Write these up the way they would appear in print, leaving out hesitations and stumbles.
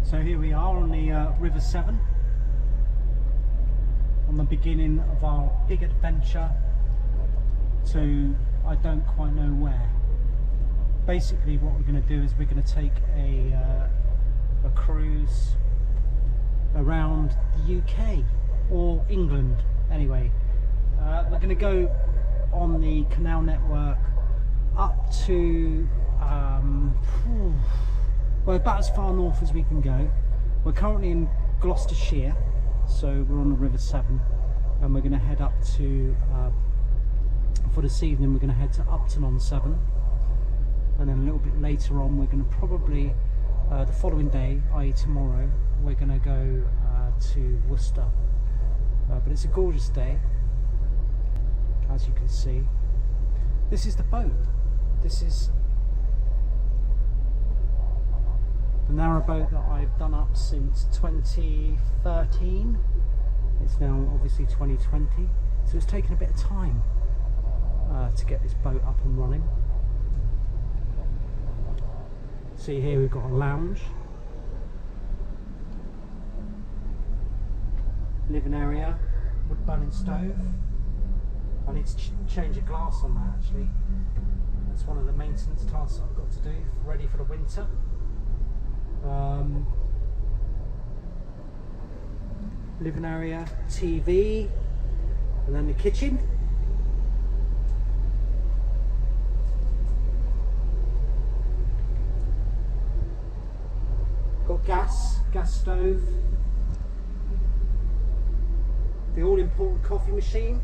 So here we are on the River Severn, on the beginning of our big adventure to I don't quite know where. Basically what we're going to do is we're going to take a cruise around the UK or England anyway. We're going to go on the canal network up to well, about as far north as we can go. We're currently in Gloucestershire, so we're on the River Severn, and we're going to head up to for this evening we're going to head to Upton on Severn, and then a little bit later on we're going to probably the following day, i.e. tomorrow, we're going to go to Worcester. But it's a gorgeous day, as you can see. This is the boat. This is the narrowboat that I've done up since 2013. It's now obviously 2020, so it's taken a bit of time to get this boat up and running. See, here we've got a lounge, living area, wood burning stove. I need to change a glass on that actually. That's one of the maintenance tasks I've got to do, ready for the winter. Living area, TV, and then the kitchen. Got gas stove, the all important coffee machine,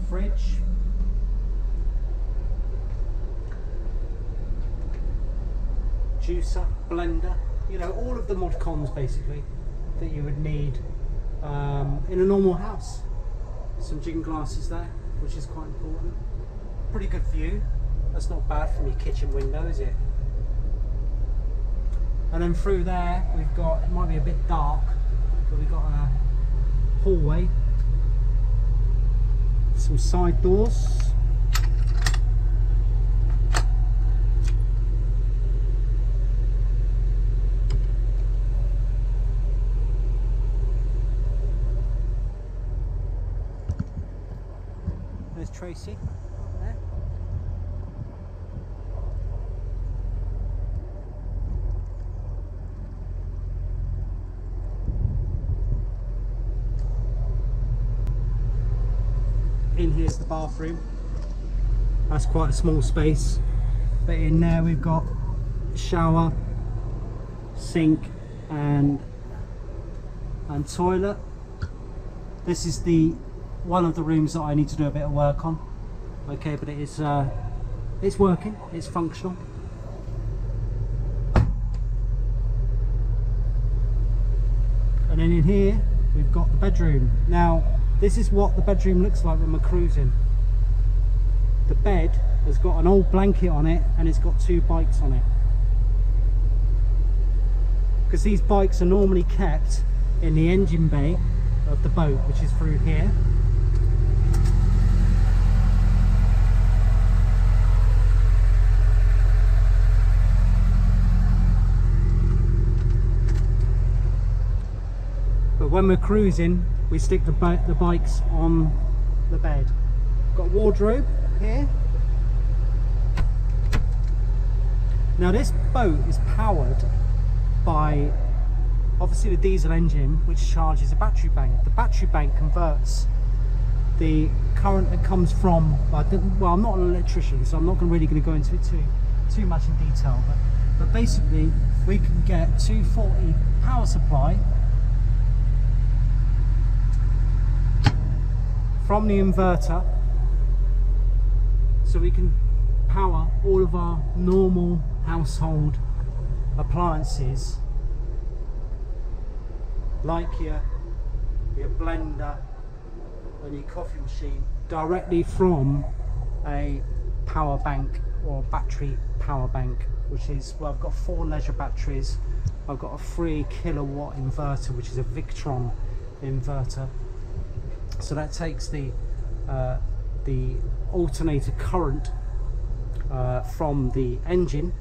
fridge, juicer, blender, you know, all of the mod cons basically that you would need in a normal house. Some gin glasses there, which is quite important. Pretty good view. That's not bad from your kitchen window, is it? And then through there we've got, it might be a bit dark, but we've got a hallway, some side doors, there's Tracy there. In here's the bathroom. That's quite a small space, but in there we've got shower, sink, and toilet. This is one of the rooms that I need to do a bit of work on. Okay, but it is it's working, it's functional. And then in here we've got the bedroom. Now this is what the bedroom looks like when we're cruising. The bed has got an old blanket on it and it's got 2 bikes on it. Because these bikes are normally kept in the engine bay of the boat, which is through here. But when we're cruising, we stick the bikes on the bed. Got a wardrobe here. Now this boat is powered by obviously the diesel engine, which charges a battery bank. The battery bank converts the current that comes from, well, I'm not an electrician, so I'm not really going to go into it too much in detail, but basically we can get 240 power supply from the inverter, so we can power all of our normal household appliances like your blender and your coffee machine directly from a power bank or battery power bank, which is, well, I've got 4 leisure batteries. I've got a 3 kilowatt inverter, which is a Victron inverter. So that takes the alternator current from the engine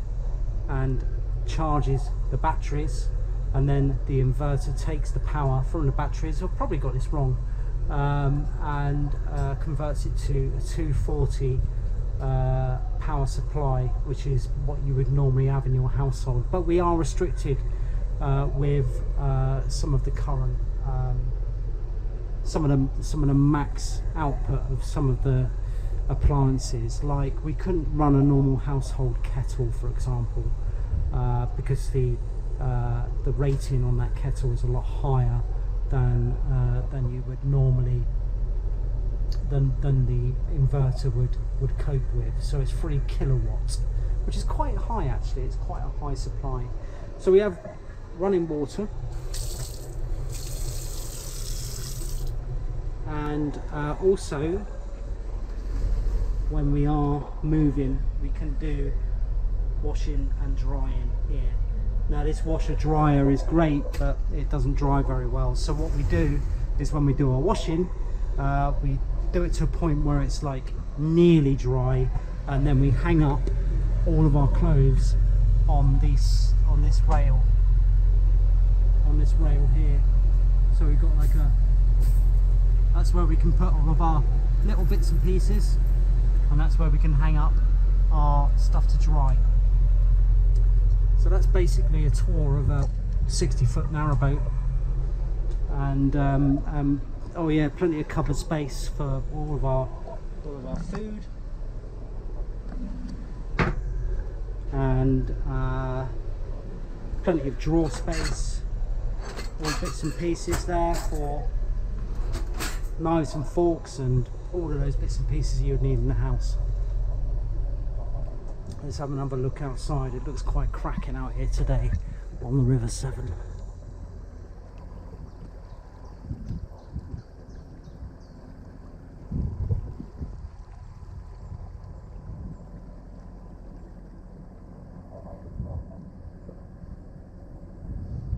and charges the batteries, and then the inverter takes the power from the batteries. I've probably got this wrong, and converts it to a 240 power supply, which is what you would normally have in your household. But we are restricted with some of the current, some of the max output of some of the appliances. Like, we couldn't run a normal household kettle, for example, because the rating on that kettle is a lot higher than you would normally, than the inverter would cope with. So it's 3 kilowatts, which is quite high actually. It's quite a high supply. So we have running water, and also when we are moving, we can do washing and drying here. Now this washer dryer is great, but it doesn't dry very well. So what we do is, when we do our washing, we do it to a point where it's like nearly dry, and then we hang up all of our clothes on this rail here. So we've got like that's where we can put all of our little bits and pieces, and that's where we can hang up our stuff to dry. So that's basically a tour of a 60-foot narrowboat, and oh yeah, plenty of cupboard space for all of our food, and plenty of drawer space, all bits and pieces there for knives and forks and all of those bits and pieces you would need in the house. Let's have another look outside. It looks quite cracking out here today on the River Severn.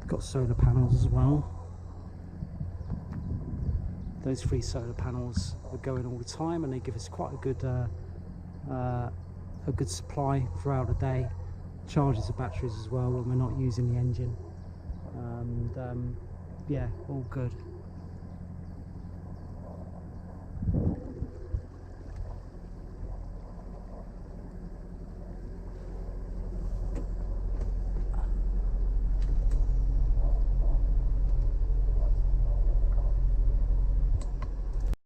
Got solar panels as well. Those 3 solar panels are going all the time, and they give us quite a good supply throughout the day. Charges the batteries as well when we're not using the engine, and yeah, all good.